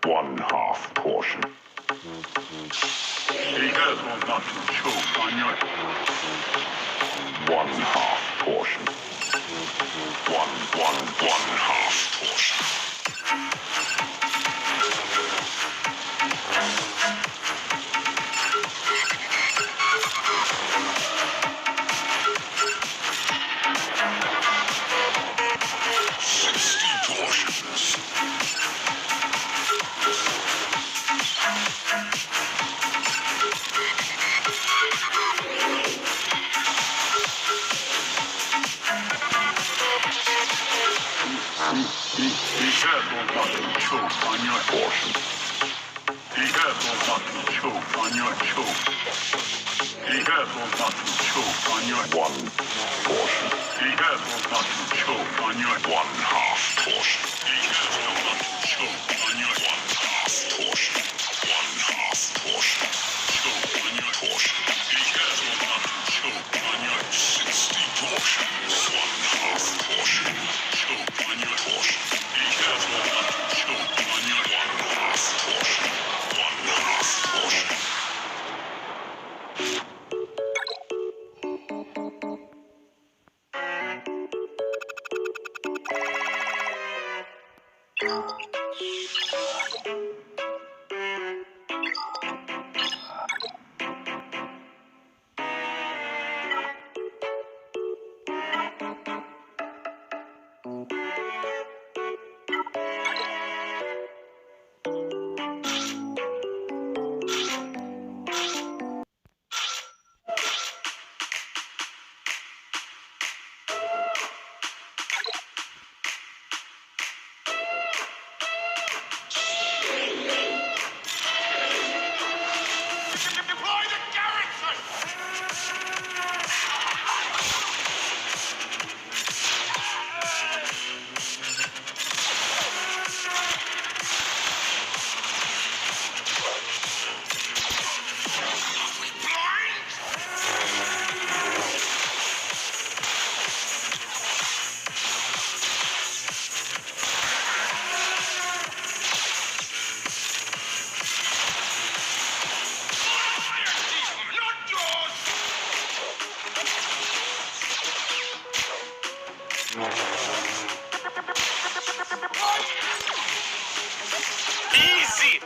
One half portion. Be careful not to choke on your... One half portion. One half portion. Be careful not to choke on your Portion. Be careful not to choke on your choke. Be careful not to choke on your One portion. Be careful not to choke on your One half portion. Be careful not to choke on your One half portion. One half portion. choke on your Portion. Be careful not to choke on your 60 portions. One half portion. choke on your Portion. Be careful not to choke on your One half portion. One half portion. Deploy the garrison! Not yours! Easy!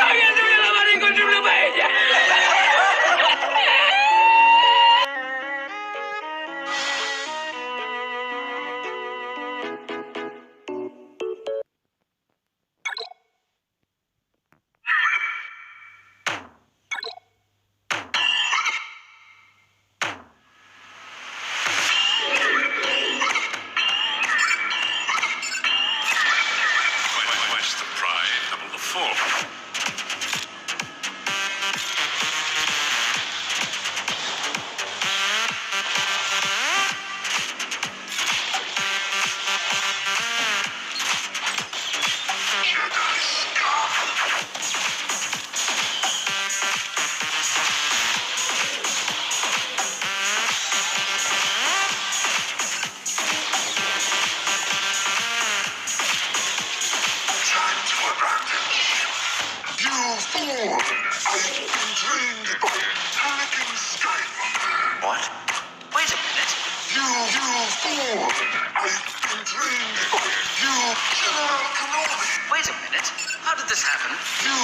¡Alguien se voy a lavar y construir una paella! Twice the pride, double the fall. Jedi scum. Time to abandon ship. You fool! I've been trained by Anakin Skywalker. What? Wait a minute. You fool! I've been trained by you, General Kenobi. Wait a minute. How did this happen? You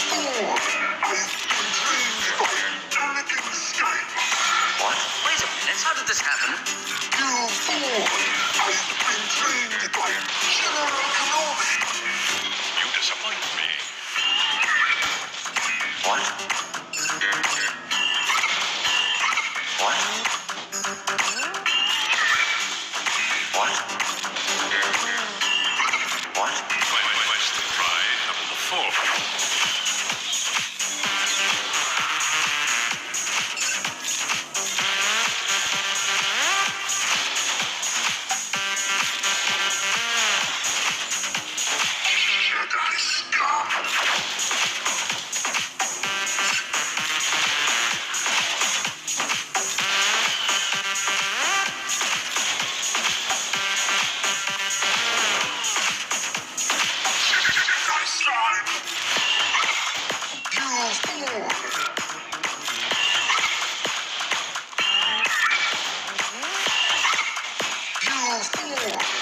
fool! I've been trained by Anakin Skywalker. What? Wait a minute. How did this happen? You fool! I've been trained by General Kenobi. You disappoint me. What? What? What? What? Twice the pride, double the fall. Jedi scum. Jedi slime. You fool! You fool!